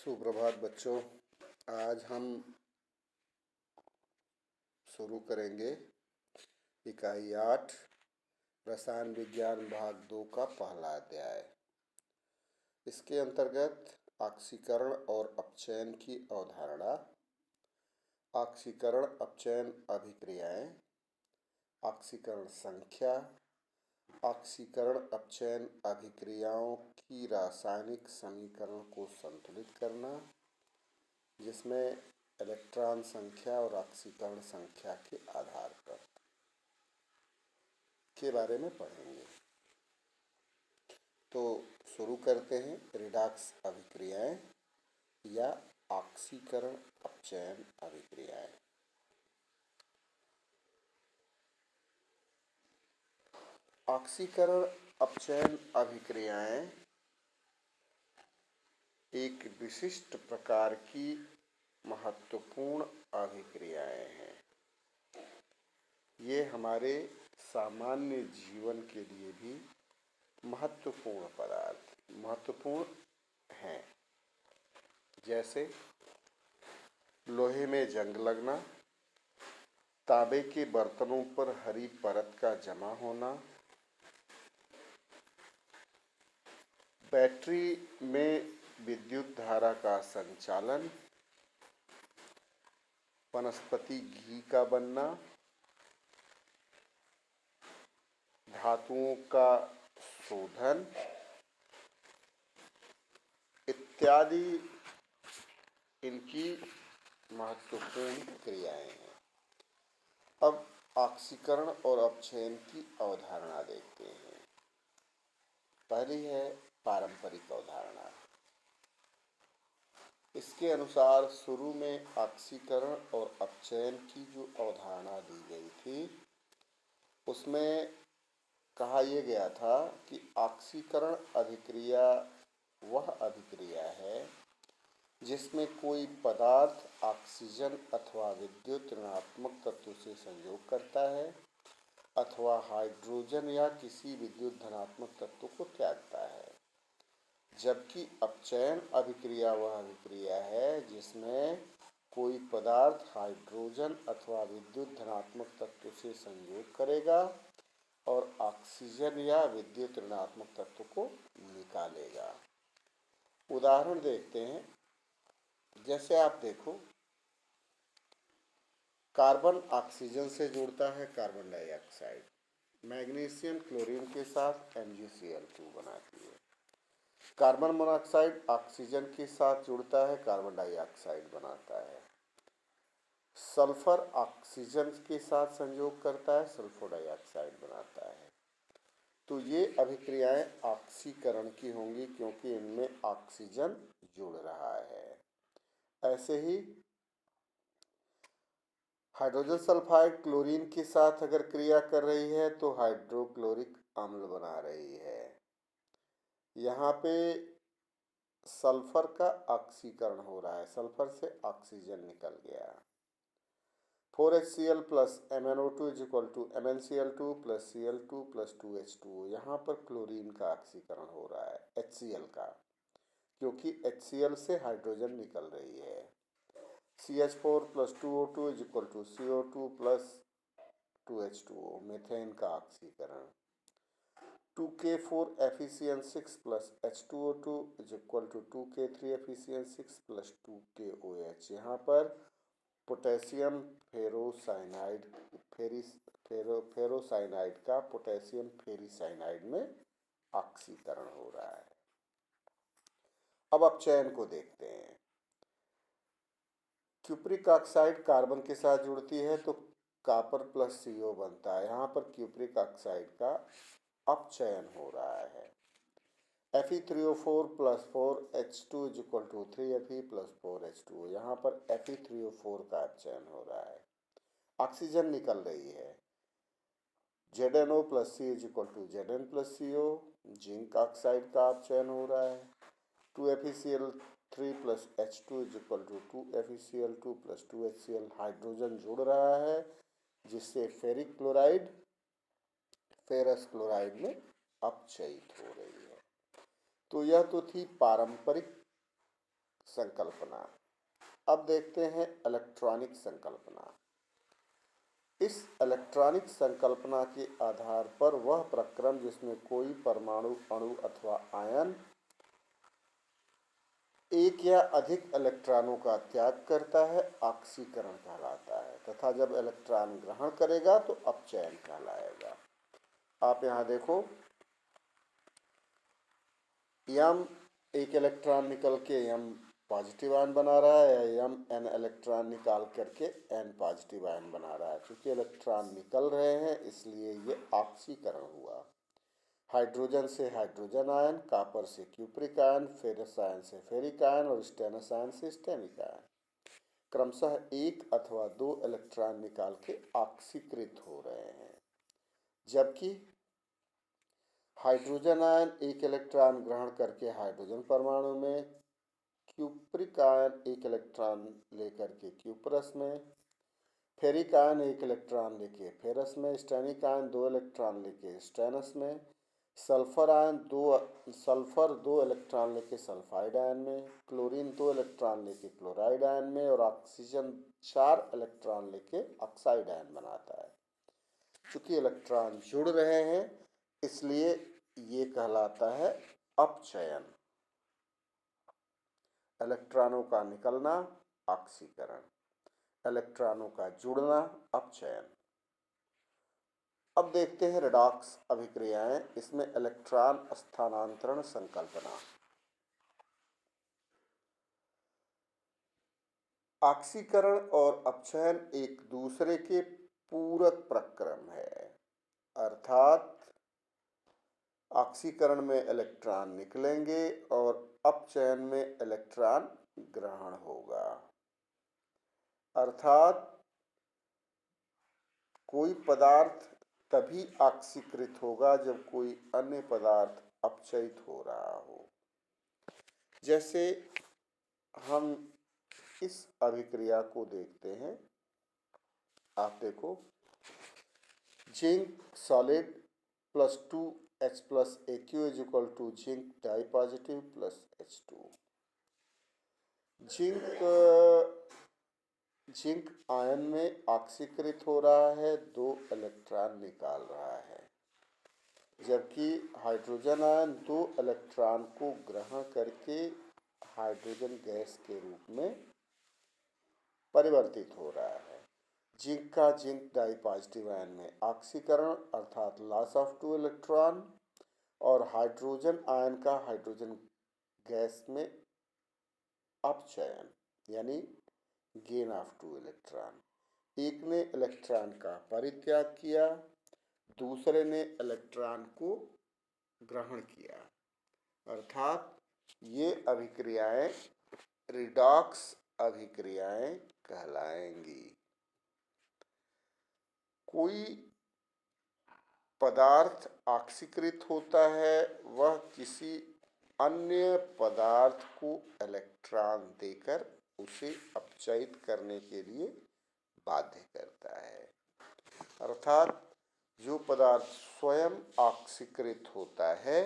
सुप्रभात बच्चों। आज हम शुरू करेंगे इकाई 8 रसायन विज्ञान भाग 2 का पहला अध्याय। इसके अंतर्गत ऑक्सीकरण और अपचयन की अवधारणा, ऑक्सीकरण अपचयन अभिक्रियाएं, ऑक्सीकरण संख्या, ऑक्सीकरण अपचयन अभिक्रियाओं की रासायनिक समीकरण को संतुलित करना, जिसमें इलेक्ट्रॉन संख्या और ऑक्सीकरण संख्या के आधार पर के बारे में पढ़ेंगे। तो शुरू करते हैं। रिडॉक्स अभिक्रियाएं या ऑक्सीकरण अपचयन अभिक्रियाएं। ऑक्सीकरण अपचयन अभिक्रियाएं एक विशिष्ट प्रकार की महत्वपूर्ण अभिक्रियाएं हैं। ये हमारे सामान्य जीवन के लिए भी महत्वपूर्ण हैं। जैसे लोहे में जंग लगना, तांबे के बर्तनों पर हरी परत का जमा होना, बैटरी में विद्युत धारा का संचालन, वनस्पति घी का बनना, धातुओं का शोधन इत्यादि इनकी महत्वपूर्ण क्रियाएं हैं। अब ऑक्सीकरण और अपचयन की अवधारणा देखते हैं। पहली है पारंपरिक अवधारणा। इसके अनुसार शुरू में ऑक्सीकरण और अपचयन की जो अवधारणा दी गई थी, उसमें कहा यह गया था कि ऑक्सीकरण अभिक्रिया वह अभिक्रिया है जिसमें कोई पदार्थ ऑक्सीजन अथवा विद्युत ऋणात्मक तत्व से संयोग करता है अथवा हाइड्रोजन या किसी विद्युत धनात्मक तत्व को त्यागता है, जबकि अपचयन अभिक्रिया वह अभिक्रिया है जिसमें कोई पदार्थ हाइड्रोजन अथवा विद्युत धनात्मक तत्व से संयोग करेगा और ऑक्सीजन या विद्युत ऋणात्मक तत्व को निकालेगा। उदाहरण देखते हैं। जैसे आप देखो, कार्बन ऑक्सीजन से जुड़ता है कार्बन डाइऑक्साइड, मैग्नीशियम क्लोरीन के साथ MgCl2 बनाती है। कार्बन मोनोऑक्साइड ऑक्सीजन के साथ जुड़ता है कार्बन डाइऑक्साइड बनाता है। सल्फर ऑक्सीजन के साथ संयोग करता है सल्फर डाइऑक्साइड बनाता है। तो ये अभिक्रियाएं ऑक्सीकरण की होंगी क्योंकि इनमें ऑक्सीजन जुड़ रहा है। ऐसे ही हाइड्रोजन सल्फाइड क्लोरीन के साथ अगर क्रिया कर रही है तो हाइड्रोक्लोरिक अम्ल बना रही है। यहाँ पे सल्फर का ऑक्सीकरण हो रहा है, सल्फर से ऑक्सीजन निकल गया। 4HCl plus MnO2 is equal to MnCl2 plus Cl2 plus 2H2O। यहाँ पर क्लोरीन का ऑक्सीकरण हो रहा है HCl का, क्योंकि HCl से हाइड्रोजन निकल रही है। CH4 plus 2O2 is equal to CO2 plus 2H2O, methane का ऑक्सीकरण। 2K4FeCN6 plus H2O2 is equal to 2K3FeCN6 plus 2KOH। यहाँ पर पोटेशियम फेरोसाइनाइड का पोटेशियम फेरिसाइनाइड में ऑक्सीकरण हो रहा है। अब अपचयन को देखते हैं। क्यूप्रिक ऑक्साइड कार्बन के साथ जुड़ती है तो कॉपर प्लस CO बनता है। यहाँ पर क्यूप्रिक ऑक्साइड का अपचयन हो रहा है। Fe3O4 plus 4H2 is equal to 3Fe plus 4H2O। यहाँ पर Fe3O4 का अपचयन हो रहा है, ऑक्सीजन निकल रही है। ZnO plus C is equal to Zn plus CO, zinc oxide का अपचयन हो रहा है। 2FeCl3 plus H2 is equal to 2FeCl2 plus 2HCl, hydrogen जुड़ रहा है जिससे फेरिक क्लोराइड फेरस क्लोराइड में अपचयित हो रही है। तो यह तो थी पारंपरिक संकल्पना। अब देखते हैं इलेक्ट्रॉनिक संकल्पना। इस इलेक्ट्रॉनिक संकल्पना के आधार पर वह प्रक्रम जिसमें कोई परमाणु, अणु अथवा आयन एक या अधिक इलेक्ट्रॉनों का त्याग करता है, ऑक्सीकरण कहलाता है, तथा जब इलेक्ट्रॉन ग्रहण करेगा तो अपचयन कहलाएगा। आप यहाँ देखो, यम एक इलेक्ट्रॉन निकल के यम पॉजिटिव आयन बना रहा है, या यम एन इलेक्ट्रॉन निकाल करके एन पॉजिटिव आयन बना रहा है। क्योंकि इलेक्ट्रॉन निकल रहे हैं इसलिए ये ऑक्सीकरण हुआ। हाइड्रोजन से हाइड्रोजन आयन, कॉपर से क्यूप्रिक आयन, फेरस आयन से फेरिक आयन और स्टेनस आयन से स्टेनिक आयन क्रमशः एक अथवा दो इलेक्ट्रॉन निकाल के ऑक्सीकृत हो रहे हैं। जबकि हाइड्रोजन आयन एक इलेक्ट्रॉन ग्रहण करके हाइड्रोजन परमाणु में, क्यूप्रिक आयन एक इलेक्ट्रॉन लेकर के क्यूपरस में, फेरिक आयन एक इलेक्ट्रॉन लेके फेरस में, स्टेनिक आयन दो इलेक्ट्रॉन लेके स्टेनस में, सल्फर दो इलेक्ट्रॉन लेके सल्फाइड आयन में, क्लोरीन दो इलेक्ट्रॉन लेके क्लोराइड आयन में और ऑक्सीजन 4 इलेक्ट्रॉन लेके ऑक्साइड आयन बनाता है। चूंकि इलेक्ट्रॉन जुड़ रहे हैं इसलिए ये कहलाता है अपचयन। इलेक्ट्रॉनों का निकलना ऑक्सीकरण, इलेक्ट्रॉनों का जुड़ना अपचयन। अब देखते हैं रेडॉक्स अभिक्रियाएं। इसमें इलेक्ट्रॉन स्थानांतरण संकल्पना। ऑक्सीकरण और अपचयन एक दूसरे के पूरक प्रक्रम है, अर्थात ऑक्सीकरण में इलेक्ट्रॉन निकलेंगे और अपचयन में इलेक्ट्रॉन ग्रहण होगा। अर्थात कोई पदार्थ तभी ऑक्सीकृत होगा जब कोई अन्य पदार्थ अपचयित हो रहा हो। जैसे हम इस अभिक्रिया को देखते हैं। आप देखो, zinc solid plus 2H plus AQ is equal to zinc di positive plus H2। Zinc ion में ऑक्सीकृत हो रहा है, 2 इलेक्ट्रॉन निकाल रहा है, जबकि हाइड्रोजन आयन 2 इलेक्ट्रॉन को ग्रहण करके हाइड्रोजन गैस के रूप में परिवर्तित हो रहा है। जिंक का जिंक डाई पॉजिटिव आयन में ऑक्सीकरण अर्थात लॉस ऑफ 2 इलेक्ट्रॉन और हाइड्रोजन आयन का हाइड्रोजन गैस में अपचयन यानी गेन ऑफ 2 इलेक्ट्रॉन। एक ने इलेक्ट्रॉन का परित्याग किया, दूसरे ने इलेक्ट्रॉन को ग्रहण किया, अर्थात ये अभिक्रियाएं रिडॉक्स अभिक्रियाएं कहलाएंगी। कोई पदार्थ ऑक्सीकृत होता है, वह किसी अन्य पदार्थ को इलेक्ट्रॉन देकर उसे अपचयित करने के लिए बाध्य करता है। अर्थात जो पदार्थ स्वयं ऑक्सीकृत होता है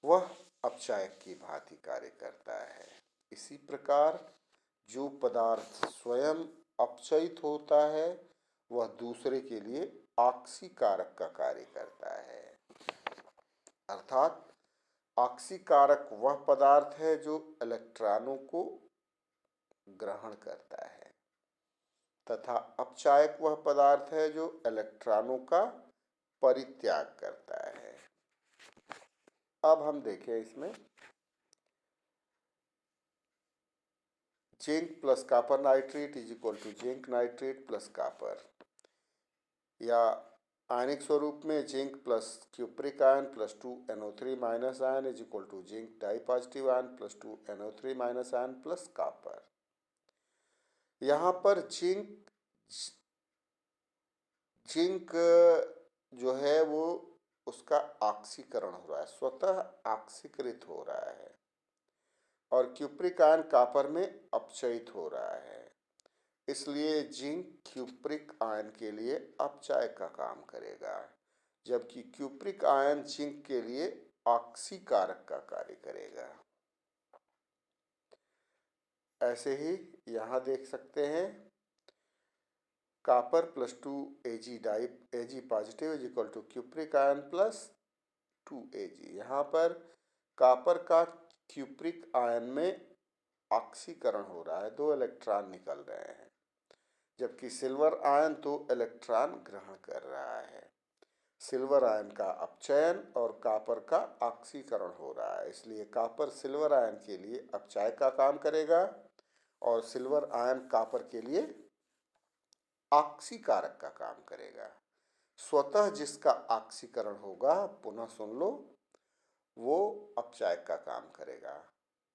वह अपचायक की भांति कार्य करता है। इसी प्रकार जो पदार्थ स्वयं अपचयित होता है वह दूसरे के लिए ऑक्सीकारक का कार्य करता है। अर्थात ऑक्सीकारक वह पदार्थ है जो इलेक्ट्रॉनों को ग्रहण करता है तथा अपचायक वह पदार्थ है जो इलेक्ट्रॉनों का परित्याग करता है। अब हम देखें इसमें zinc plus copper nitrate is equal to zinc nitrate plus copper, या आयनिक स्वरूप में zinc plus cupric ion plus 2NO3 minus ion is equal to zinc di positive ion plus 2NO3 minus ion plus copper. यहाँ पर zinc जो है वो उसका ऑक्सीकरण हो रहा है, स्वतः ऑक्सीकृत हो रहा है, और क्यूप्रिक आयन कॉपर में अपचयित हो रहा है। इसलिए जिंक क्यूप्रिक आयन के लिए अपचायक का काम करेगा, जबकि क्यूप्रिक आयन जिंक के लिए ऑक्सीकारक का कार्य करेगा। ऐसे ही यहाँ देख सकते हैं copper plus 2 Ag positive is equal to cupric ion plus 2 Ag। यहाँ पर कॉपर का क्यूप्रिक आयन में ऑक्सीकरण हो रहा है, 2 इलेक्ट्रॉन निकल रहे हैं, जबकि सिल्वर आयन 2 इलेक्ट्रॉन ग्रहण कर रहा है। सिल्वर आयन का अपचयन और कॉपर का ऑक्सीकरण हो रहा है, इसलिए कॉपर सिल्वर आयन के लिए अपचय का काम करेगा और सिल्वर आयन कॉपर के लिए ऑक्सीकारक का काम करेगा। स्वतः जिसका ऑक्सीकरण होगा, पुनः सुन लो, वो अपचय का काम करेगा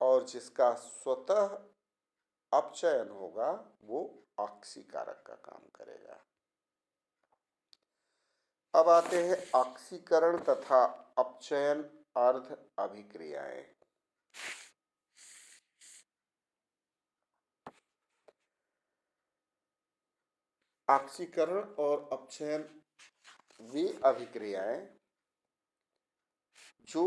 और जिसका स्वतः अपचयन होगा वो ऑक्सीकारक का काम करेगा। अब आते हैं ऑक्सीकरण तथा अपचयन अर्ध अभिक्रियाएं। ऑक्सीकरण और अपचयन वे अभिक्रियाएं जो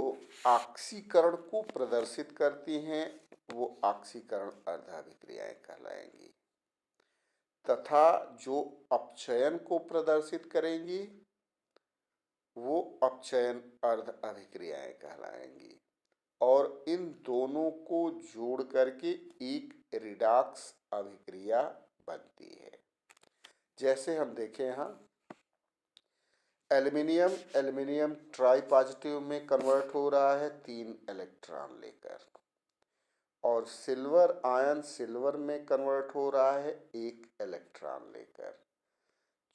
ऑक्सीकरण को प्रदर्शित करती हैं, वो ऑक्सीकरण अर्ध अभिक्रियाएं कहलाएंगी, तथा जो अपचयन को प्रदर्शित करेंगी वो अपचयन अर्ध अभिक्रियाएं कहलाएंगी। और इन दोनों को जोड़ करके एक रिडॉक्स अभिक्रिया बनती है। जैसे हम देखें यहाँ एल्युमिनियम ट्राई पॉजिटिव में कन्वर्ट हो रहा है 3 इलेक्ट्रॉन लेकर, और सिल्वर आयन सिल्वर में कन्वर्ट हो रहा है 1 इलेक्ट्रॉन लेकर।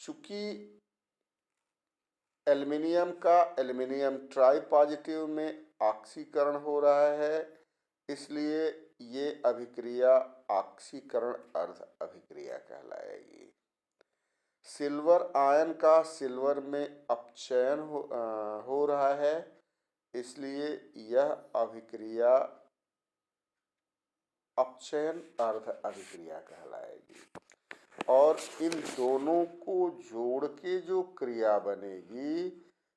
चूंकि एल्युमिनियम ट्राई पॉजिटिव में ऑक्सीकरण हो रहा है, इसलिए ये अभिक्रिया ऑक्सीकरण अर्ध अभिक्रिया कहलाएगी। सिल्वर आयन का सिल्वर में अपचयन हो रहा है, इसलिए यह अभिक्रिया अपचयन अर्ध अभिक्रिया कहलाएगी। और इन दोनों को जोड़ के जो क्रिया बनेगी,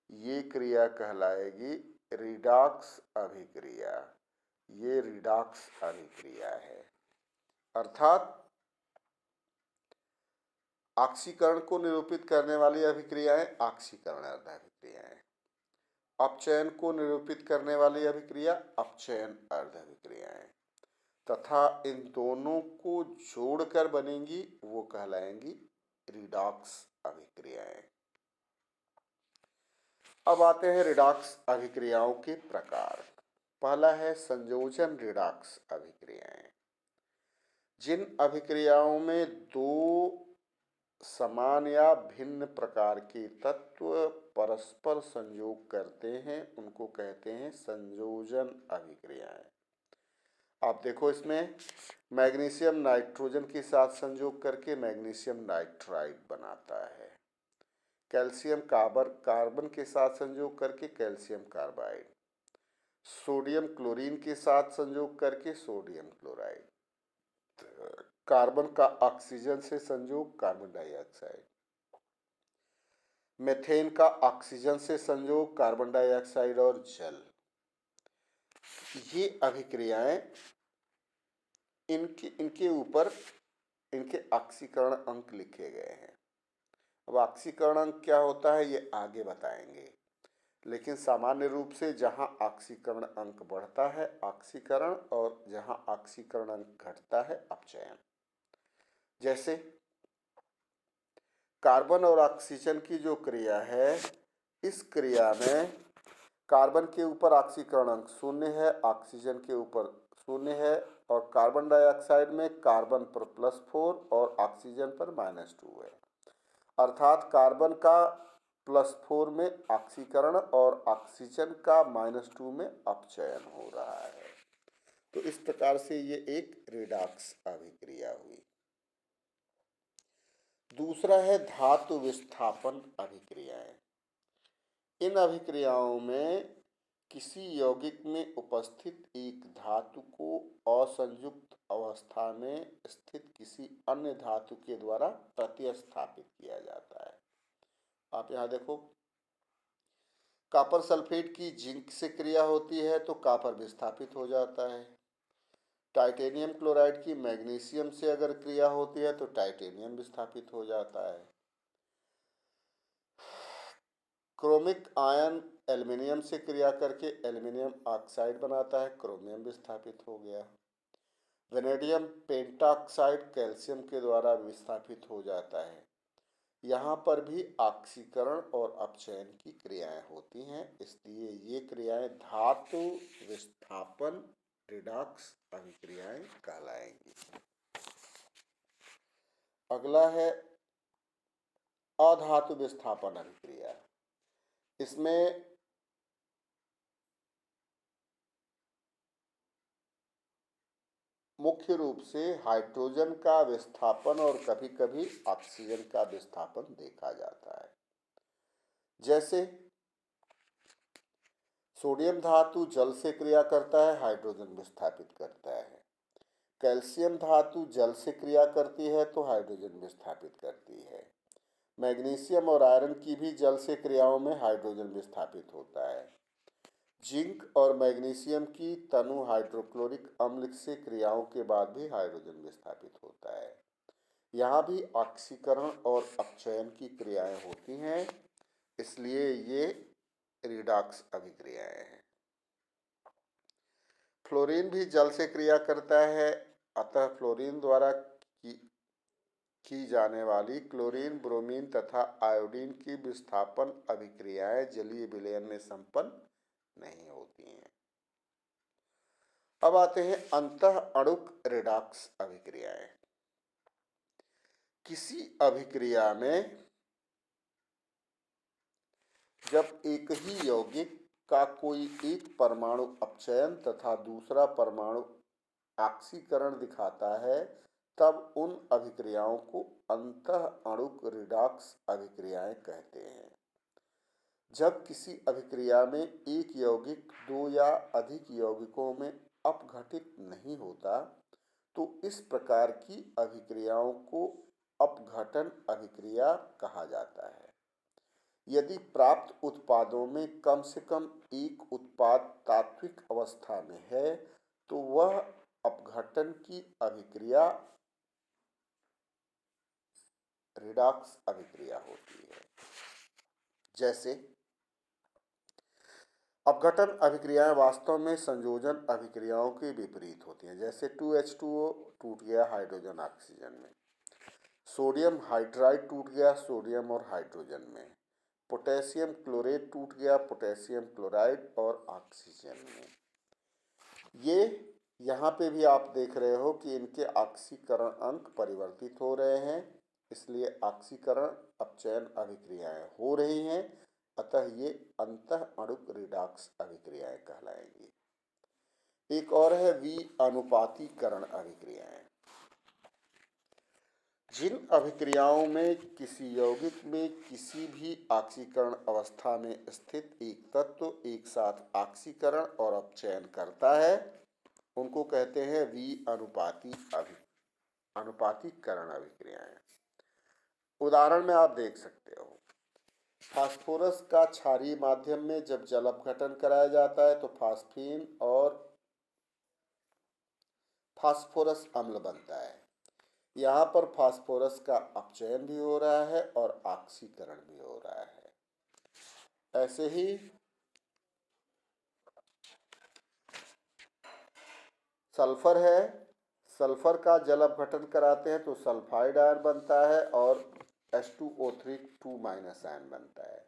ये क्रिया कहलाएगी रिडॉक्स अभिक्रिया। ये रिडॉक्स अभिक्रिया है, अर्थात ऑक्सीकरण को निरूपित करने वाली अभिक्रियाएं ऑक्सीकरण अर्ध अभिक्रियाएं, अपचयन को निरूपित करने वाली अभिक्रिया अपचयन अर्ध अभिक्रियाएं, तथा इन दोनों को जोड़कर बनेंगी वो कहलाएंगी रिडॉक्स अभिक्रियाएं। अब आते हैं रिडॉक्स अभिक्रियाओं के प्रकार। पहला है संयोजन रिडॉक्स अभिक्रियाएं। जिन अभिक्रियाओं में दो समान या भिन्न प्रकार के तत्व परस्पर संयोग करते हैं उनको कहते हैं संयोजन अभिक्रियाएं। आप देखो, इसमें मैग्नीशियम नाइट्रोजन के साथ संयोग करके मैग्नीशियम नाइट्राइड बनाता है, कैल्शियम कार्बन के साथ संयोग करके कैल्शियम कार्बाइड, सोडियम क्लोरीन के साथ संयोग करके सोडियम क्लोराइड, कार्बन का ऑक्सीजन से संयोग कार्बन डाइऑक्साइड, मीथेन का ऑक्सीजन से संयोग कार्बन डाइऑक्साइड और जल। ये अभिक्रियाएं इनके ऊपर इनके ऑक्सीकरण अंक लिखे गए हैं। अब ऑक्सीकरण अंक क्या होता है ये आगे बताएंगे, लेकिन सामान्य रूप से जहां ऑक्सीकरण अंक बढ़ता है ऑक्सीकरण और जहां ऑक्सीकरण अंक घटता है अपचयन। जैसे कार्बन और ऑक्सीजन की जो क्रिया है, इस क्रिया में कार्बन के ऊपर ऑक्सीकरण अंक 0 है, ऑक्सीजन के ऊपर 0 है, और कार्बन डाइऑक्साइड में कार्बन पर +4 और ऑक्सीजन पर -2 है। अर्थात कार्बन का +4 में ऑक्सीकरण और ऑक्सीजन का -2 में अपचयन हो रहा है। तो इस प्रकार से ये एक रिडॉक्स अभिक्रिया हुई। दूसरा है धातु विस्थापन अभिक्रियाएं। इन अभिक्रियाओं में किसी यौगिक में उपस्थित एक धातु को असंयुक्त अवस्था में स्थित किसी अन्य धातु के द्वारा प्रतिस्थापित किया जाता है। आप यहाँ देखो, कॉपर सल्फेट की जिंक से क्रिया होती है तो कॉपर विस्थापित हो जाता है। टाइटेनियम क्लोराइड की मैग्नीशियम से अगर क्रिया होती है तो टाइटेनियम विस्थापित हो जाता है। क्रोमिक आयन एल्युमिनियम से क्रिया करके एल्युमिनियम ऑक्साइड बनाता है, क्रोमियम विस्थापित हो गया। वेनेडियम पेंटाऑक्साइड कैल्शियम के द्वारा विस्थापित हो जाता है। यहाँ पर भी ऑक्सीकरण और अपचयन की क्रियाएं होती हैं, इसलिए ये क्रियाएं धातु विस्थापन रिडॉक्स अभिक्रियाएं कहलाएंगी। अगला है अधातु विस्थापन अभिक्रिया। इसमें मुख्य रूप से हाइड्रोजन का विस्थापन और कभी कभी ऑक्सीजन का विस्थापन देखा जाता है। जैसे सोडियम धातु जल से क्रिया करता है, हाइड्रोजन विस्थापित करता है। कैल्शियम धातु जल से क्रिया करती है तो हाइड्रोजन विस्थापित करती है। मैग्नीशियम और आयरन की भी जल से क्रियाओं में हाइड्रोजन विस्थापित होता है। जिंक और मैग्नीशियम की तनु हाइड्रोक्लोरिक अम्ल से क्रियाओं के बाद भी हाइड्रोजन विस्थापित होता है। यहाँ भी ऑक्सीकरण और अपचयन की क्रियाएं होती हैं, इसलिए ये रिडॉक्स अभिक्रियाएं हैं। फ्लोरीन भी जल से क्रिया करता है, अतः फ्लोरीन द्वारा की जाने वाली क्लोरीन, ब्रोमीन तथा आयोडीन की विस्थापन अभिक्रियाएं जलीय विलयन में संपन्न नहीं होती हैं। अब आते हैं अंतः अणुक रिडॉक्स अभिक्रियाएं। किसी अभिक्रिया में जब एक ही यौगिक का कोई एक परमाणु अपचयन तथा दूसरा परमाणु ऑक्सीकरण दिखाता है, तब उन अभिक्रियाओं को अंतः अणुक रिडॉक्स अभिक्रियाएं कहते हैं। जब किसी अभिक्रिया में एक यौगिक दो या अधिक यौगिकों में अपघटित नहीं होता तो इस प्रकार की अभिक्रियाओं को अपघटन अभिक्रिया कहा जाता है। यदि प्राप्त उत्पादों में कम से कम एक उत्पाद तात्विक अवस्था में है तो वह अपघटन की अभिक्रिया रिडॉक्स अभिक्रिया होती है। जैसे अपघटन अभिक्रियाएं वास्तव में संयोजन अभिक्रियाओं के विपरीत होती हैं। जैसे 2H2O टूट गया हाइड्रोजन ऑक्सीजन में, सोडियम हाइड्राइड टूट गया सोडियम और हाइड्रोजन में, पोटेशियम क्लोरेट टूट गया पोटेशियम क्लोराइड और ऑक्सीजन में। ये यहाँ पे भी आप देख रहे हो कि इनके ऑक्सीकरण अंक परिवर्तित हो रहे हैं, इसलिए ऑक्सीकरण अपचयन अभिक्रियाएं हो रही हैं, अतः ये अंतः अणुक रिडॉक्स अभिक्रियाएं कहलाएंगी। एक और है विअनुपातीकरण अभिक्रियाएं। जिन अभिक्रियाओं में किसी यौगिक में किसी भी ऑक्सीकरण अवस्था में स्थित एक तत्व एक साथ ऑक्सीकरण और अपचयन करता है, उनको कहते हैं अनुपातीकरण अभिक्रियाएं। उदाहरण में आप देख सकते हो, फास्फोरस का क्षारीय माध्यम में जब जल अपघटन कराया जाता है तो फास्फीन और फास्फोरस अम्ल बनता है। यहाँ पर फास्फोरस का अपचयन भी हो रहा है और ऑक्सीकरण भी हो रहा है। ऐसे ही सल्फर है, सल्फर का जल अपघटन कराते हैं तो सल्फाइड आयन बनता है और H2O3 2 माइनस आयन बनता है,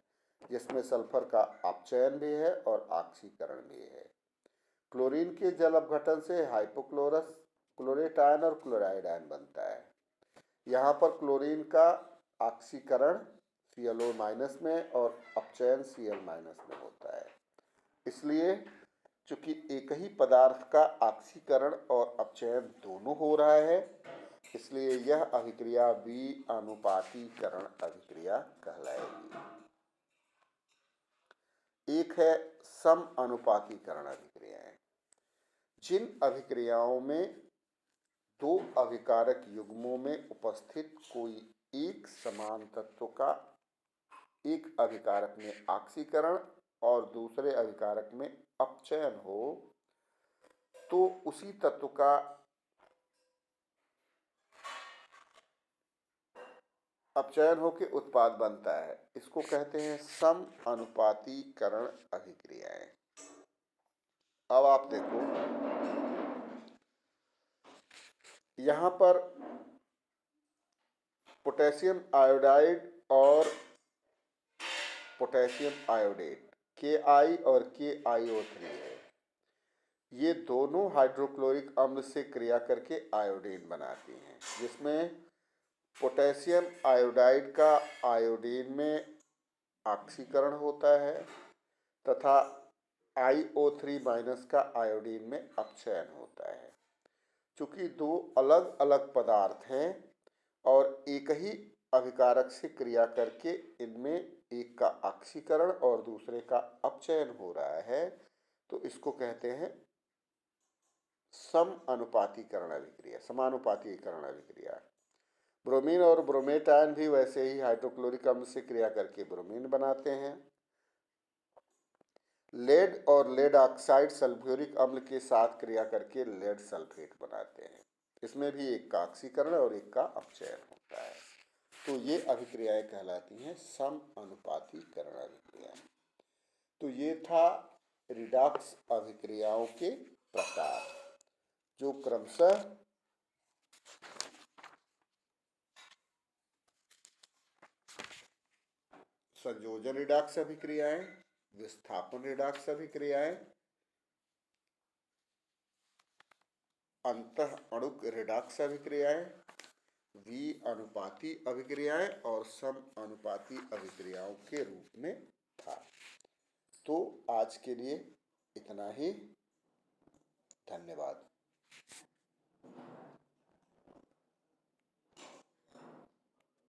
जिसमें सल्फर का अपचयन भी है और ऑक्सीकरण भी है। क्लोरीन के जल अपघटन से हाइपोक्लोरस क्लोरेट आयन और क्लोराइड आयन बनता है। यहाँ पर क्लोरीन का ऑक्सीकरण ClO- में और अपचयन Cl- में होता है। इसलिए चूंकि एक ही पदार्थ का ऑक्सीकरण और अपचयन दोनों हो रहा है, इसलिए यह अभिक्रिया विअनुपातीकरण अभिक्रिया कहलाएगी। एक है समअनुपातीकरण अभिक्रियाएं। जिन अभिक्रियाओं में दो अभिकारक युग्मों में उपस्थित कोई एक समान तत्व का एक अभिकारक में ऑक्सीकरण और दूसरे अभिकारक में अपचयन हो तो उसी तत्व का अपचयन होकर उत्पाद बनता है। इसको कहते हैं सम अनुपातीकरण अभिक्रियाएं। अब आप देखो, यहां पर पोटेशियम आयोडाइड और पोटेशियम आयोडेट Ki और KiO3 है। ये दोनों हाइड्रोक्लोरिक अम्ल से क्रिया करके आयोडीन बनाती हैं, जिसमें पोटेशियम आयोडाइड का आयोडीन में ऑक्सीकरण होता है तथा IO3- का आयोडीन में अपचयन होता है। चूंकि दो अलग अलग पदार्थ हैं और एक ही अभिकारक से क्रिया करके इनमें एक का ऑक्सीकरण और दूसरे का अपचयन हो रहा है, तो इसको कहते हैं समानुपातीकरण अभिक्रिया, समानुपातीकरण अभिक्रिया। ब्रोमीन और ब्रोमेट आयन भी वैसे ही हाइड्रोक्लोरिक अम्ल से क्रिया करके ब्रोमीन बनाते हैं। लेड और लेड ऑक्साइड सल्फ्यूरिक अम्ल के साथ क्रिया करके लेड सल्फेट बनाते हैं। इसमें भी एक का ऑक्सीकरण और एक का अपचयन होता है। तो ये अभिक्रियाएं कहलाती हैं समानुपातीकरण अभिक्रिया। तो ये था रिडॉक्स अभिक्रियाओं के प्रकार, जो क्रमशः संयोजन रिडॉक्स अभिक्रियाएं, विस्थापन रिडॉक्स अभिक्रियाएं, अंतः अणुक रिडॉक्स अभिक्रियाएं, अनुपाती अभिक्रियाएं और सम अनुपाती अभिक्रियाओं के रूप में था। तो आज के लिए इतना ही। धन्यवाद।